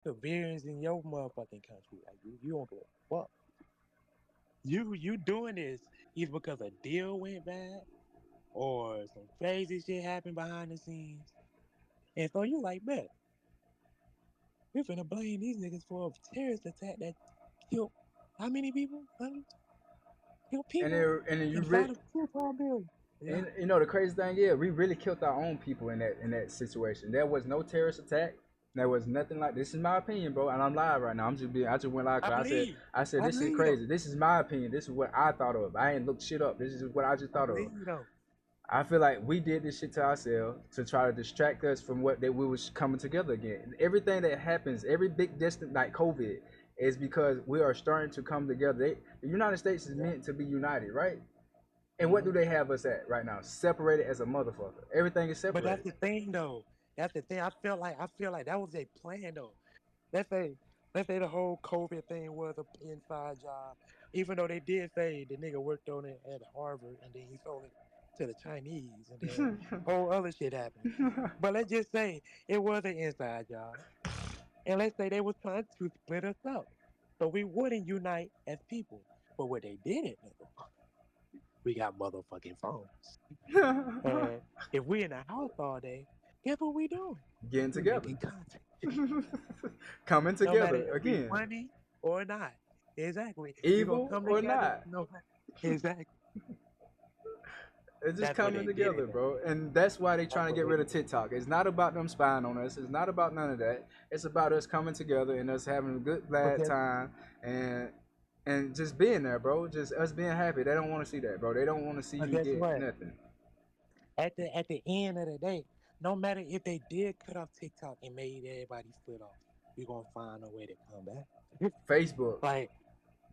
civilians in your motherfucking country. Like you don't give a fuck. You doing this either because a deal went bad or some crazy shit happened behind the scenes. And so you like, bet, we finna blame these niggas for a terrorist attack that killed how many people? Hundreds? Killed And people then you inside of 2 tall buildings. Yeah. and you know the crazy thing is we really killed our own people in that situation. There was no terrorist attack. There was nothing like this. Is my opinion, bro, and I'm live right now. I just went live I because believe. I said I this is believe you though. crazy. This is my opinion. This is what I thought of. I ain't looked shit up. This is what I just I thought of. believe you though. I feel like we did this shit to ourselves to try to distract us from what that we was coming together again. Everything that happens, every big distant like COVID, is because we are starting to come together. The United States is Yeah. meant to be united, right? And what Hmm. do they have us at right now? Separated as a motherfucker. Everything is But that's separated. the thing though. That's the thing. I feel like that was a plan though. Let's say let's say the whole COVID thing was a inside job. Even though they did say the nigga worked on it at Harvard and then he sold it to the Chinese and then whole other shit happened. But let's just say it was an inside job. And let's say they was trying to split us up. So we wouldn't unite as people. But what they didn't know, we got motherfucking phones. And if we in the house all day, guess what we doing? Getting We together. making content. Coming No matter together if we again. funny or not. Exactly. We're gonna Evil come or together. not. No, exactly. It's just That's what coming they did together, it. bro. And that's why they That's trying to what get they rid of did. TikTok. It's not about them spying on us. It's not about none of that. It's about us coming together and us having a good But glad guess, time and just being there, bro. Just us being happy. They don't want to see that, bro. They don't want to see but you guess get what? nothing. At the end of the day, no matter if they did cut off TikTok and made everybody foot off, we're gonna find a way to come back. Facebook, Like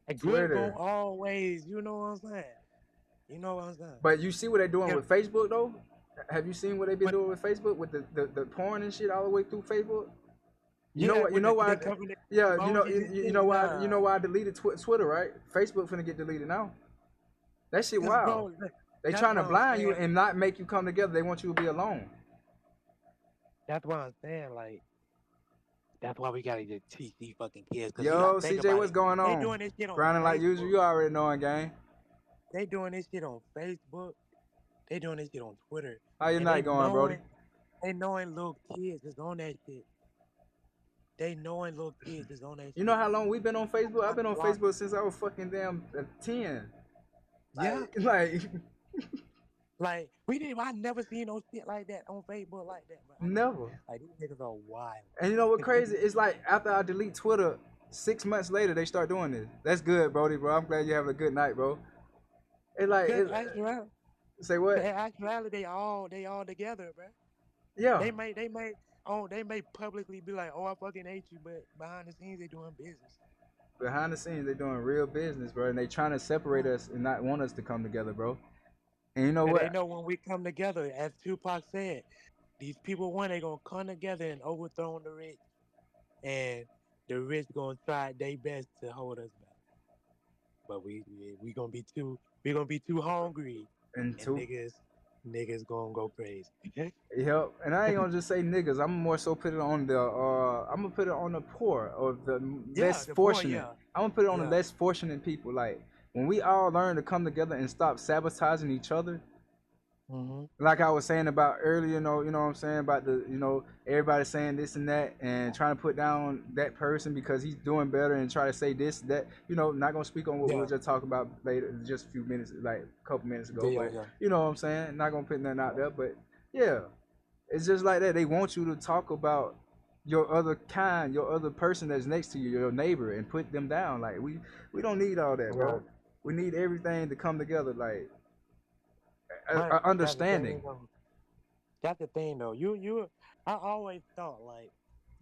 a good gonna Twitter. always, you know what I'm saying? You know what I'm saying? But you see what they're doing Yeah, with Facebook though? Have you seen what they've been but doing with Facebook with the porn and shit all the way through Facebook? You know yeah, what? You with know the why? government Yeah, emojis and you shit, know why? You yeah. know why I deleted Twitter, right? Facebook finna get deleted now. That shit Cause wild. bro, They that's trying what to I'm blind you saying. and not make you come together. They want you to be alone. That's what I'm saying. Like that's why we gotta just teach these fucking kids. Cause you gotta Yo, think CJ, about what's it. going They on? doing this shit on Grinding like usual. Facebook. You already knowing, gang. They doing this shit on Facebook. They doing this shit on Twitter. How your And night going, Brody? they knowing little kids is on that shit. They knowing little kids is on that You know shit. how long we been on Facebook? I've Trying to been on block Facebook it. since I was fucking damn 10. Yeah. Like Like I never seen no shit like that on Facebook like that, but I never never. like these niggas are wild. And you know what crazy? It's like after I delete Twitter, 6 months later they start doing this. That's good, Brody, bro. I'm glad you're having a good night, bro. It like Cause it. actually, Say what? actuality, they all together, bro. Yeah. They may publicly be like, oh, I fucking hate you, but behind the scenes they doing business. Behind the scenes, they doing real business, bro, and they trying to separate Yeah. us and not want us to come together, bro. And you know Cause they what? know when we come together, as Tupac said, these people one they gonna come together and overthrow the rich, and the rich gonna try their best to hold us back. But we gonna be too hungry, And and two, niggas gonna go crazy. yep. And I ain't gonna just say niggas. I'm more so put it on the. I'm gonna put it on the poor or the Yeah, less the poor, fortunate. yeah, I'm gonna put it on the yeah. less fortunate people. Like when we all learn to come together and stop sabotaging each other, Hmm. like I was saying about earlier, you know what I'm saying about everybody saying this and that and trying to put down that person because he's doing better and try to say this that not gonna speak on what we were Yeah, just talking about later, just a few minutes, like a couple minutes ago, yeah, but yeah, you know what I'm saying, not gonna put nothing out yeah. there, but yeah, it's just like that. They want you to talk about your other kind, your other person that's next to you, your neighbor, and put them down. Like we don't need all that, Right. bro. We need everything to come together, like But that's the understanding. thing, though. That's the thing, though. I always thought like,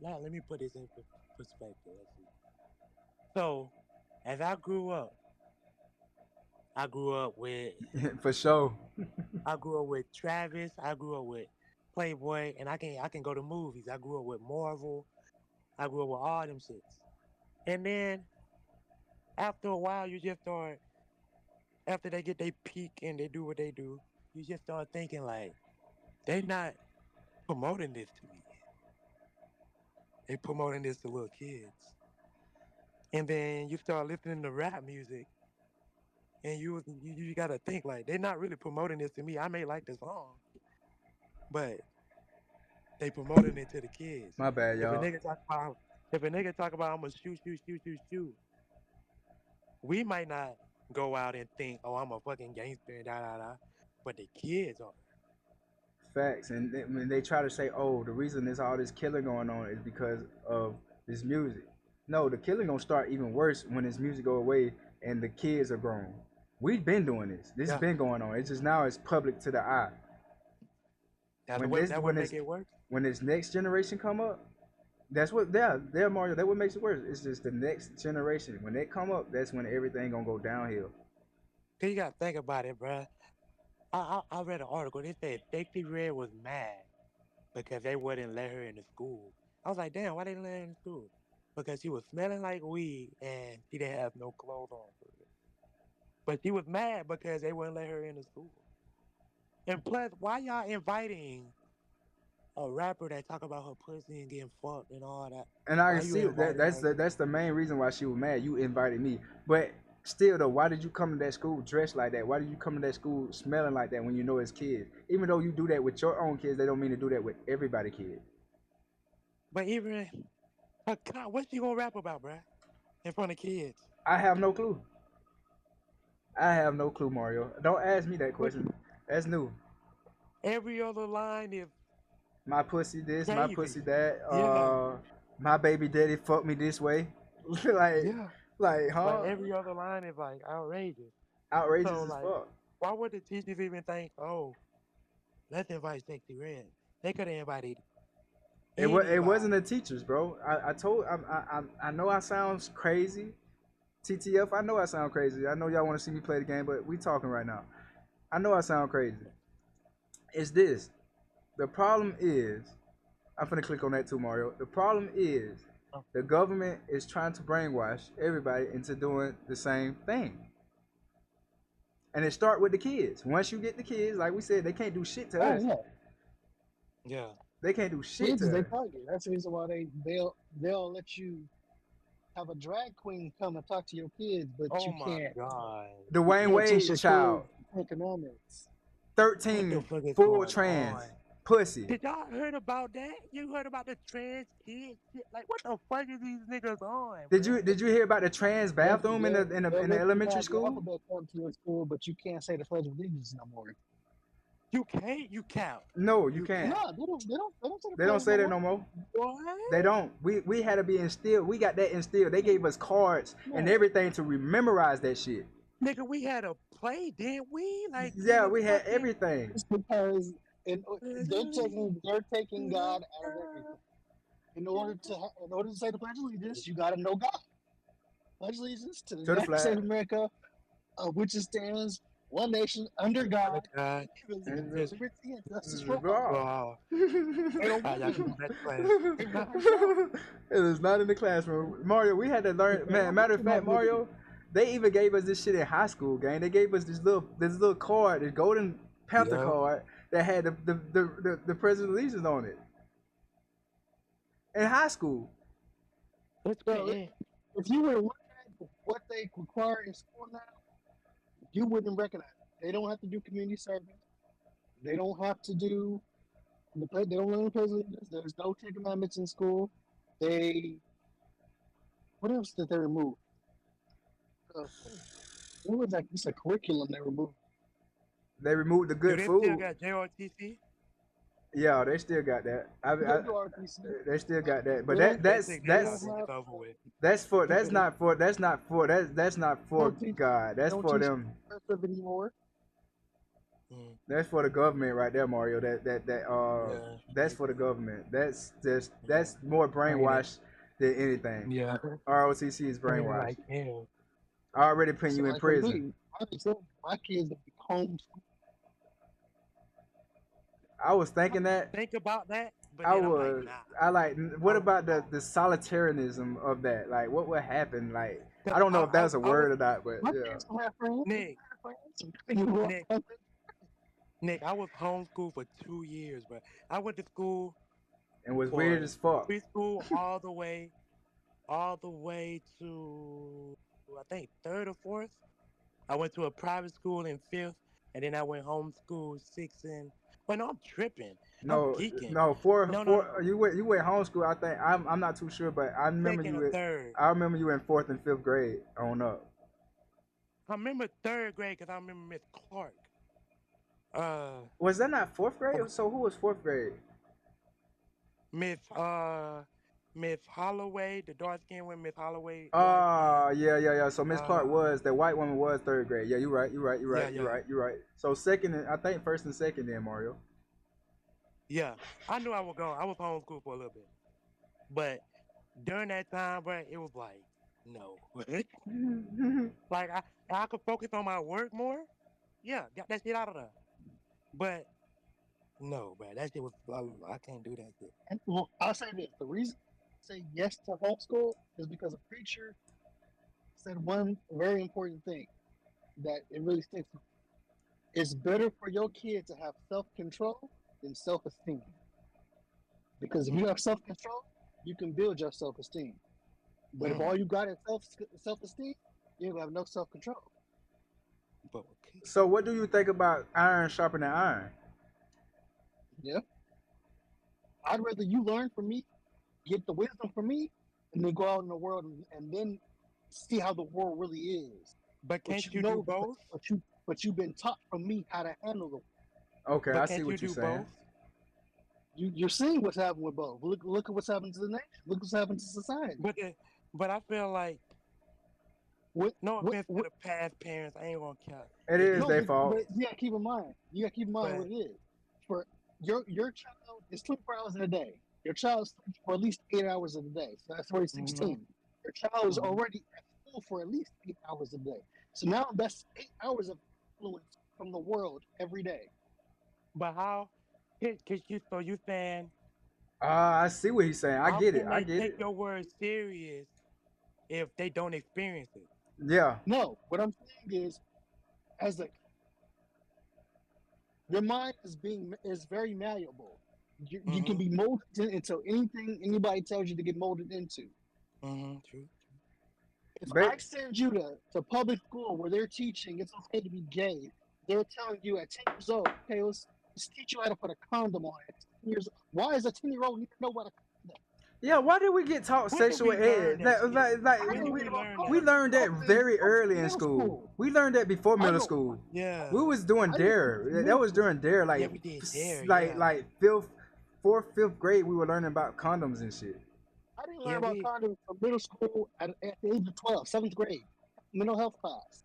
now let me put this in perspective. Let's see. So, as I grew up with For sure. I grew up with Travis. I grew up with Playboy, and I can go to movies. I grew up with Marvel. I grew up with all them shits. And then after a while, you just start after they get their peak and they do what they do, you just start thinking like they not promoting this to me. They promoting this to little kids. And then you start listening to rap music, and you gotta think like they're not really promoting this to me. I may like the song, but they promoting it to the kids. My bad, If a y'all. nigga talk about if a nigga talk about I'm gonna shoot, we might not go out and think, oh, I'm a fucking gangster and da da da. But the kids are. Facts. And when they try to say, oh, the reason there's all this killing going on is because of this music. No, the killing gonna start even worse when this music go away and the kids are grown. We've been doing this. This has Yeah. been going on. It's just now it's public to the eye. That When what this that would make it worse. when this next generation come up, that's what they're Mario. That what makes it worse. It's just the next generation. When they come up, that's when everything gonna go downhill. Cause you gotta think about it, bruh. I read an article. They said Safety Red was mad because they wouldn't let her into school. I was like, damn, why they didn't let her in school? Because she was smelling like weed and she didn't have no clothes on. But she was mad because they wouldn't let her into school. And plus, why y'all inviting a rapper that talk about her pussy and getting fucked and all that? And I Why can you see that inviting her? that's the main reason why she was mad. You invited me, but still though, why did you come to that school dressed like that? Why did you come to that school smelling like that when you know it's kids? Even though you do that with your own kids, they don't mean to do that with everybody kids. But even what she gonna rap about, bruh? In front of kids? I have no clue. I have no clue, Mario. Don't ask me that What question. That's new. every other line is My pussy this, my crazy. pussy that. Yeah, My baby daddy fucked me this way. like, yeah. like, Like huh? every other line is like outrageous. So Outrageous as like, fuck. why would the teachers even think, oh, let's invite Sexy Red? They could have invited It wasn't the anybody. teachers, bro. I told I know I sounds crazy. TTF, I know I sound crazy. I know y'all want to see me play the game, but we talking right now. I know I sound crazy. It's this. The problem is, I'm finna click on that too, Mario. The problem is, Oh, the government is trying to brainwash everybody into doing the same thing. And it start with the kids. Once you get the kids, like we said, they can't do shit to Oh us. yeah, yeah. They can't do shit kids is to they us. target. That's the reason why they'll let you have a drag queen come and talk to your kids, but Oh you my can't God. Dwayne teach Wade your child, kids economics. What the 13, fuck is full going trans, on? pussy. Did y'all heard about that? You heard about the trans kid shit? Like, what the fuck is these niggas on, bruh? Did you hear about the trans bathroom in They'll the let you elementary have the school? alphabet come to your school, but you can't say the Pledge of Allegiance no more. You can't, you count. No, you You can't. count. No, they don't say the They don't pledge say no that more. no more. They What? don't. We had to be instilled. We got that instilled. They gave us cards and No, everything to memorize that shit. Nigga, we had a play, didn't we? Like in Yeah, the we had fucking everything. it's because in, they're taking God out of everything. In order to say the Pledge of Allegiance, you got to know God. Pledge allegiance to the To the United States flag. of America, which it stands one nation under God, God. indivisible, And with the liberty and justice for all. raw. Oh, They don't y'all want can to. do that class. They want to know. It is not in the classroom. Mario, we had to learn. They Man, don't want matter of to know fact, liberty. Mario, they even gave us this shit in high school, gang. They gave us this little card, this golden panther Yeah. card that had the President of Allegiance on it in high school. It's So crazy. if you were to look at what they require in school now, you wouldn't recognize it. They don't have to do community service. They don't have to do they don't learn the Pledge of Allegiance. There's no Ten Commandments in school. They what else did they remove? Uh, what was that? It's a curriculum they removed. They removed the Do good they still food. got JRTC? Yeah, they still got that. They do RTC. They still got that. But They don't. They take They that don't out and have. it's over with. that's not for that's not for Don't teach. God. They That's don't for teach them. cursive anymore. Mm, That's for the government right there, Mario. yeah. That's for the government. Yeah. That's more Training. brainwashed than anything. Yeah. ROTC is Training brainwashed. like hell. Already putting So you in like for prison. me, my kids have home. I was I thinking that. think about that, but I then I'm like, was. nah. I like. What I, about the solitarianism of that? Like, what would happen? Like, I cause don't know if that's a I was word or not, but My yeah. kids don't have friends. They don't Nick, have friends. You know, Nick, Nick. I was homeschooled for 2 years, but I went to school and was weird for as fuck. preschool all the way to I think third or fourth. I went to a private school in fifth, and then I went homeschool sixth and. Well, no, I'm tripping. I'm No, geeking. no, No, no, four. no. You went homeschool. I think I'm not too sure, but I remember Second or you. third. I remember you in fourth and fifth grade on up. I remember third grade because I remember Miss Clark. Uh, Was that not fourth grade? oh, So who was fourth grade? Miss Miss Holloway, the dark skin one, Miss Holloway, white skin. Yeah. So Miss Clark Uh, was the white woman was third grade. Yeah, you're right. You're right. You're yeah, right. You're yeah, right. You're right. So second, I think first and second then Mario. yeah. I knew I was going. I was homeschooled for a little bit, but during that time, bro, it was like no. Like I could focus on my work more. Yeah, got that shit out of there. But no, bro, that shit was I can't do that shit. And well, I'll say this: the reason I say yes to homeschool is because a preacher said one very important thing that it really sticks. It's better for your kid to have self control than self esteem. Because if you have self control, you can build your self esteem. But if Mm, all you got is self esteem, you have no self control. but okay. So what do you think about iron sharpening iron? Yeah, I'd rather you learn from me, get the wisdom from me, and then go out in the world and then see how the world really is. But But can't you you do know, both? but you've been taught from me how to handle them. Okay, But I see can't you what you're do saying. both? You're seeing what's happening with both. Look at what's happened to the nation. Look what's happened to society. But but I feel like What no what offense to what? the past parents, I ain't gonna count. It They is did No, their their fault. but best. you gotta keep in mind. You gotta keep in mind But what it is. For your child is 24 hours in a day. Your child sleeps for at least 8 hours in a day. So that's already hmm 16. Your child is hmm already at school for at least 8 hours a day. So now that's 8 hours of influence from the world every day. but how? Cause you so you saying I see what he's saying. I how get it. can I they get take it. your words serious if they don't experience it? Yeah. No, what I'm saying is, as a your mind is very malleable. You can Mm-hmm. be molded into anything anybody tells you to get molded into. Mm-hmm. True. If I But send you to public school where they're teaching it's okay to be gay, they're telling you at 10 years old, okay, let's teach you how to put a condom on at 10 years. Why does a 10-year old need to know what a condom? yeah, why did we get taught When did sexual we learn ed? that shit? I When didn't did read we about learn We that? condom learned that very up early to in middle school. school. We learned that before I middle know. school. We Yeah. was doing I didn't learn dare. it in That middle was school. during dare, Yeah, we did there. Yeah. like fifth, fourth, fifth grade. We were learning about condoms and shit. I didn't learn Yeah, about we. condoms from middle school at the age of 12, seventh grade, mental health class.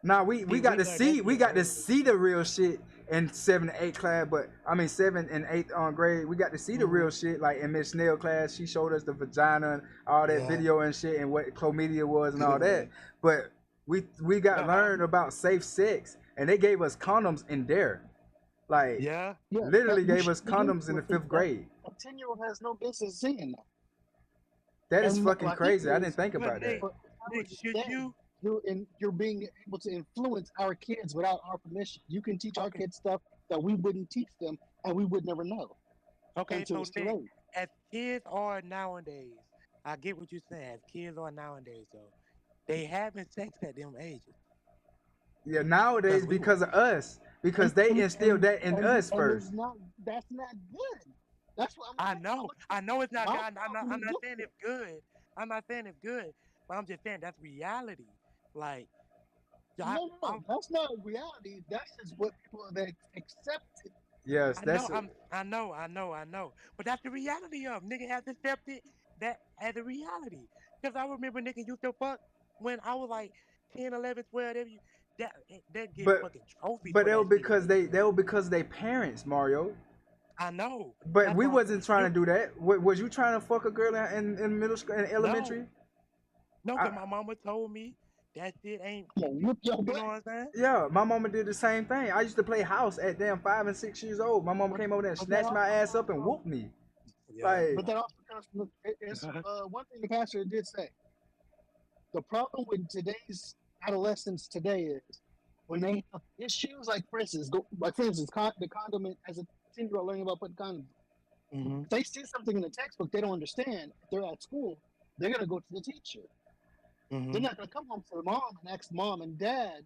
Now we See, got we to learned that see we shit got to early. see the real shit in 7 and 8 class, but I mean 7 and 8 grade. We got to see the real Mm-hmm. shit. Like in Miss Snell class, she showed us the vagina and all that Yeah. video and shit and what chlamydia was and all that. Good. But we got But how? learned about safe sex, and they gave us condoms in there. Like Yeah. Yeah, that literally you gave us shouldn't be doing condoms in the it. fifth grade. A 10-year-old has no business saying that. That is And fucking my thing crazy. I didn't is, think But about that. Nick, for I Nick, should understand you? you're being able to influence our kids without our permission. You can teach our Okay. kids stuff that we wouldn't teach them, and we would never know Okay. until So it's too Nick, late. as kids are nowadays, I get what you're saying. As kids are nowadays, though, they having sex at them ages. Yeah, Cause nowadays we were. because of us, because they instilled that in us And it's first. not that's not good. That's what I know. I know it's not my good. problem I'm is not saying different. it's good. I'm not saying it's good. But I'm just saying that's reality. Like, I, No. That's not reality. That's just what people have accepted. Yes, I know. that's I know. But that's the reality of nigga has accepted that as a reality. Because I remember nigga used to fuck when I was like 10, 11, 12. That get but fucking trophies but for that was that shit, because G. they were because they parents, Mario. I know. But That's we why I'm saying wasn't trying to you. do that. Was you trying to fuck a girl in middle school in No. elementary? No, I, because my mama told me that shit ain't, I'm gonna whip your you butt. know what I'm saying? yeah, my mama did the same thing. I used to play house at damn 5 and 6 years old. My mama But, came over there and but that snatched my also ass up comes and from whooped me. Yeah. Like, but that also comes from it's one thing the pastor did say. The problem with today's adolescents today is when they have issues like for instance, the condom as a 10-year-old learning about putting condoms. Mm-hmm. If they see something in the textbook they don't understand, if they're at school, they're gonna go to the teacher. They're Mm-hmm. not gonna come home to the mom and ask mom and dad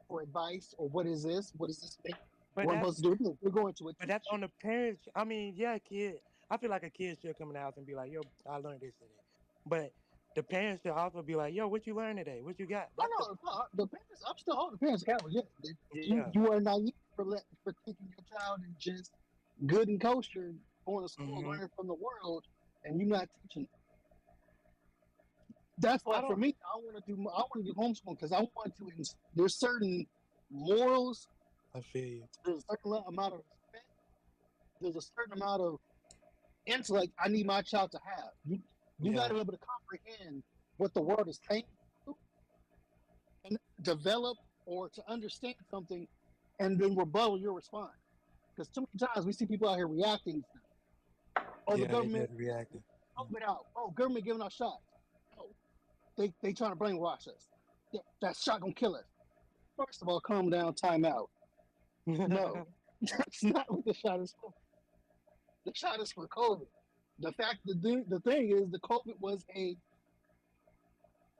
for advice or what is this? What does this mean? But What I'm that's supposed to do? They're going to a but that's teacher. on the parents. I mean, yeah, kid. I feel like a kid should come in the house and be like, "Yo, I learned this today." But the parents should also be like, "Yo, what you learned today? What you got?" Oh That's the no, the parents. I'm still holding the parents accountable. Yeah, if you yeah. you are naive for thinking your child is just good and kosher, going to school, Mm-hmm. learning from the world, and you're not teaching. That's why I for don't. me, I want to do homeschooling because I want to. There's certain morals. I feel you. There's a certain amount of respect. There's a certain amount of intellect I need my child to have. You got Yeah. to be able to comprehend what the world is saying and develop or to understand something, and then rebuttal your response. Because too many times we see people out here reacting. Oh, the Yeah. They government just reacting. open out. Oh, government giving out shots. Oh, they trying to brainwash us. Yeah, that shot gonna kill us. First of all, calm down, time out. No, that's not what the shot is for. The shot is for COVID. The thing is,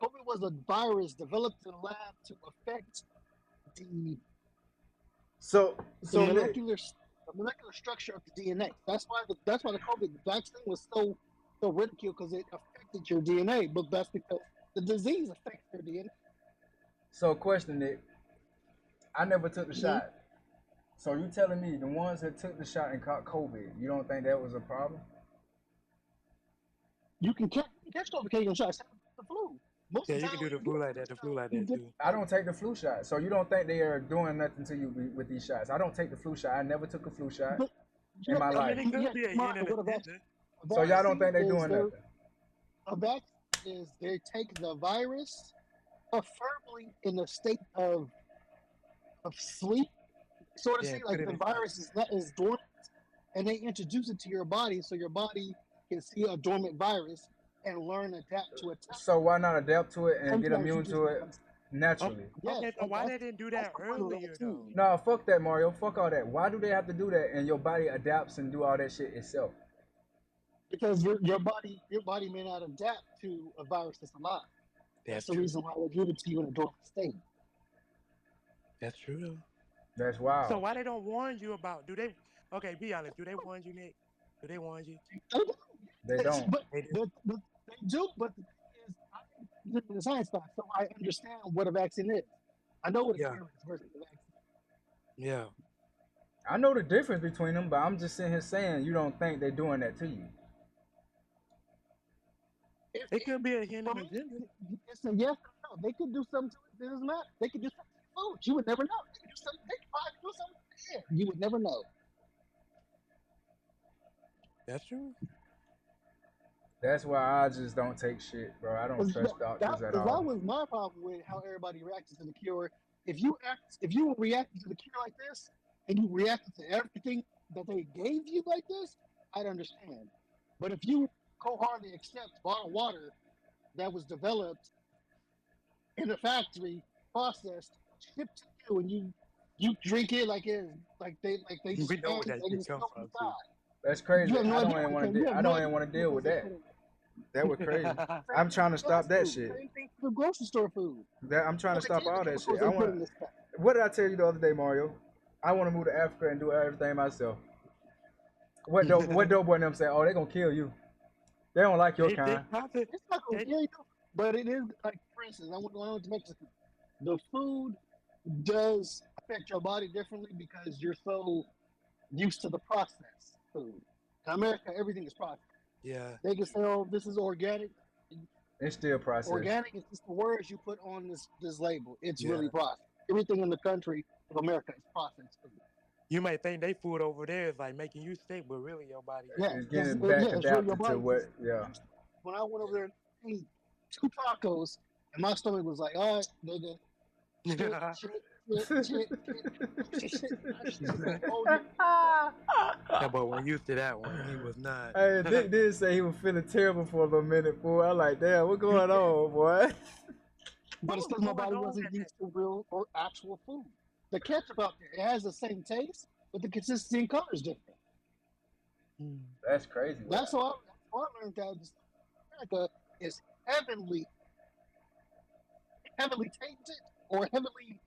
COVID was a virus developed in a lab to affect the So the so Nick, molecular the molecular structure of the DNA. That's why the COVID vaccine was so ridiculed because it affected your DNA. But that's because the disease affects your DNA. so question Nick, I never took the Mhm. shot. So you telling me the ones that took the shot and caught COVID, you don't think that was a problem? You can catch COVID, can't get shot. Same with the flu. Most Yeah, of the you time can do when the you get flu like the that. The flu shot, like you that get too. I don't take the flu shot. So you don't think they are doing nothing to you with these shots? I don't take the flu shot. I never took a flu shot but in my I mean, life. it you could have to be a keep in mind yin and a what yang. a So y'all don't vaccine think they is. doing nothing? A vaccine is they take the virus preferably in a state of sleep, so to Yeah, say, put like it the in like virus is dormant, and they introduce it to your body, so your body can see a dormant virus and learn adapt to attack. So why not adapt to it and get Sometimes you immune just to it okay, naturally? yes, okay. So why they didn't do that's that the point of the earlier though? vaccine No, fuck that, Mario. Fuck all that. Why do they have to do that and your body adapts and do all that shit itself? because your body may not adapt to a virus that's alive. That's That's the true. reason why they give it to you in a dormant state. That's true though. That's So wild. why they don't warn you about? Do they? Okay, be honest. Do they warn you, Nick? Do they warn you? They do. They Yes, don't. but, They do. but they do. But the thing is, I'm in the science class, so I understand what a vaccine is. I know what a Yeah, cure is versus a vaccine. yeah. I know the difference between them, but I'm just sitting here saying you don't think they're doing that to you. It could be a hidden For me, agenda. it's a yes or no. They could do something to it. It doesn't matter. They could do something to your food. You would never know. They could do something. They could probably do something to the air. You would never know. That's true. That's why I just don't take shit, bro. I don't Because trust doctors at that all. was my problem with how everybody reacted to the cure. If you were reacting to the cure like this, and you reacted to everything that they gave you like this, I'd understand. But if you wholeheartedly accept bottled water that was developed in a factory, processed, shipped to you, and you drink it like they just We know where that they shit just come spilled from from the too. side. That's You crazy. have no I idea don't where even it want to. came. You have I no don't idea even want to what deal with they that. put in it. That was crazy. I'm Same thing trying to for stop fast that food. shit. Same thing for the grocery store food. That I'm trying You to have to tell stop you the all that shit. chemicals I they put want. in this stuff. What did I tell you the other day, Mario? I want to move to Africa and do everything myself. What dope boy and them say? Oh, they gonna kill you. They don't like your they kind. probably It's not going to they kill you, but it is like, for instance, I went to Mexico. The food does affect your body differently because you're so used to the processed food. In America, everything is processed. yeah. They can say, "Oh, this is organic." It's still processed. Organic is just the words you put on this label. It's Yeah. really processed. Everything in the country of America is processed food. You might think they food over there is like making you sick, but really your body Yeah, It's because getting back it's really your adapted to body. what? Because Yeah. when I went over there and ate 2 tacos, and my stomach was like, "All right, nigga, shit, yeah, shit, shit, shit, shit, shit." My shit was like, "Oh, you stuff." but when used to that one, he was not. Hey, Dick did say he was feeling terrible for a little minute, fool. I like, damn, what You going did. on, boy? But What it's was because my going body on wasn't at that? used to real or actual food. The ketchup out there, it has the same taste, but the consistency and color is different. That's crazy. That's why I learned that America is heavily tainted or heavily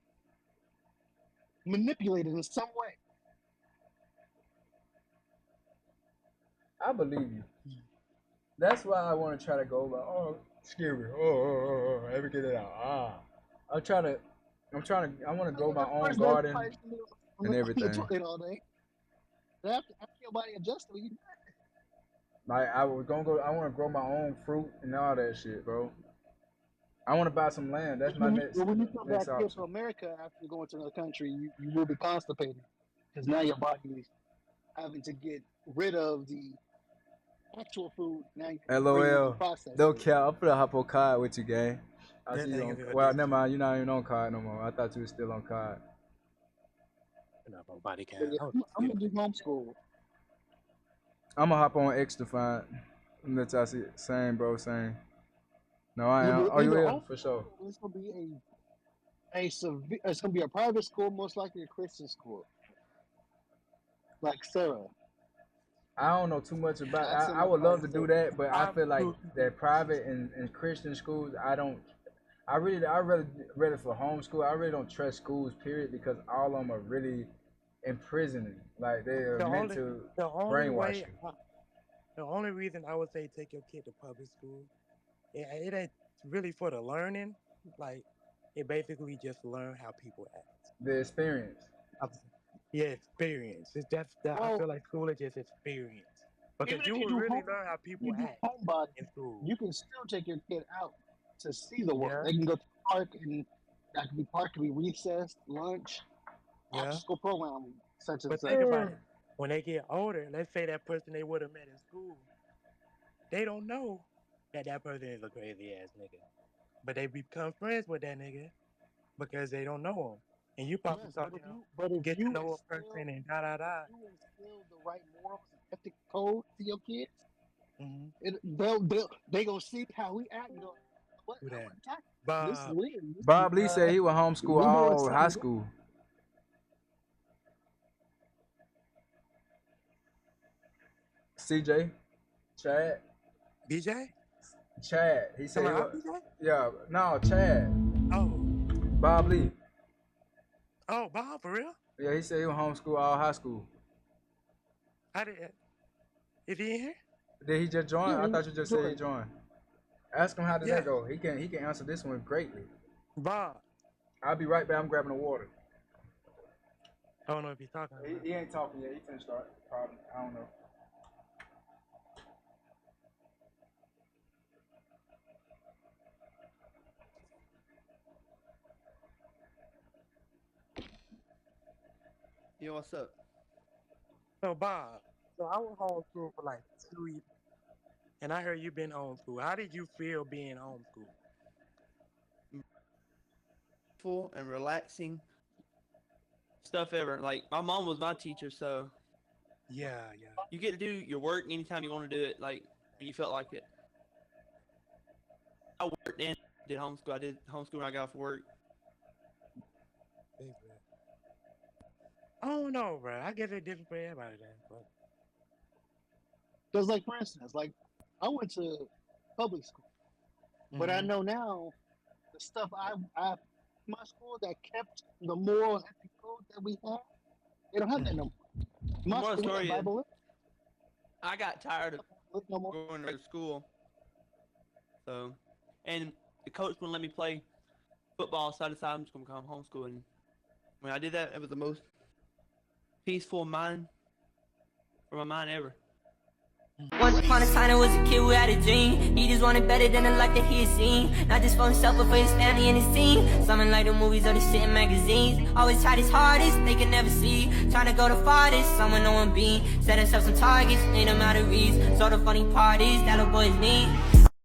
manipulated in some way. I believe you. That's why I want to try to go like, oh, excuse me, let me get it out. I want to grow my own garden and everything. All day. After your body adjusts to you. Like I want to grow my own fruit and all that shit, bro. I want to buy some land. That's my next. When you come back next here option. to America after going to another country, you will be constipated because now your body is having to get rid of the actual food. Now you LOL. process. No cap. I'm finna hop on COD with you, gang. I see you on. nigga Well, did never mind. You're not even on COD no more. I thought you were still on COD. Body Yeah, count. I'm gonna do homeschool. I'm gonna hop on X to find. Let's I see it. Same, bro. Same. No, I am. Oh, you will for sure. It's gonna be it's gonna be a private school, most likely a Christian school, like Sarah. I don't know too much about. That's I would love to do private that, but I feel like that private and Christian schools. I rather for homeschool. I really don't trust schools. Period, because all of them are really imprisoning. Like they're meant to brainwash you. The only reason I would say take your kid to public school, it ain't really for the learning. Like, it basically just learn how people act. The experience. Yeah, experience. It's I feel like school is just experience. Because you will really learn how people act in school. You can still take your kid out to see the world. They can go to the park, and that could be recess, lunch, after school program, such as. But think about it. When they get older, let's say that person they would have met in school, they don't know that person is a crazy ass nigga. But they become friends with that nigga because they don't know him. And you probably get to know a person and da. You instill the right morals and ethic code to your kids. They gonna see how we act. And go, what? This is weird. Bob Lee said he was homeschool all high school. CJ, Chad, BJ, Chad. He said, BJ? Chad. Oh, Bob Lee. Oh, Bob, for real? Yeah, he said he was homeschool all high school. Is he in here? Did he just join? I thought you just said he joined. Ask him how did that go. He can answer this one greatly. Bob. I'll be right back. I'm grabbing the water. I don't know if he's talking. He ain't talking yet. He finna start. Probably. I don't know. Yo, what's up? So, Bob, I was homeschooled for like 2 years, and I heard you've been homeschooled. How did you feel being homeschooled? Full and relaxing stuff ever. Like, my mom was my teacher, so yeah, you get to do your work anytime you want to do it, like when you felt like it. I worked and did homeschool. I did homeschool when I got off work. I don't know, bro. I guess it's different for everybody then. Because, like, for instance, like, I went to public school, but I know now the stuff I my school that kept the moral ethic code that we have, they don't have that no more. My story is, I got tired of going to school, so, and the coach wouldn't let me play football, so I decided I'm just going to come homeschool, and when I did that, it was the most peaceful mind for my mind ever. Once upon a time, there was a kid who had a dream. He just wanted better than the life that he had seen. Not just for himself, but for his family and his team. Something like the movies or the shit in magazines. Always tried his hardest, they could never see. Trying to go the farthest, someone no one be. Set himself some targets, made him out of reach. So the funny part is that the boys need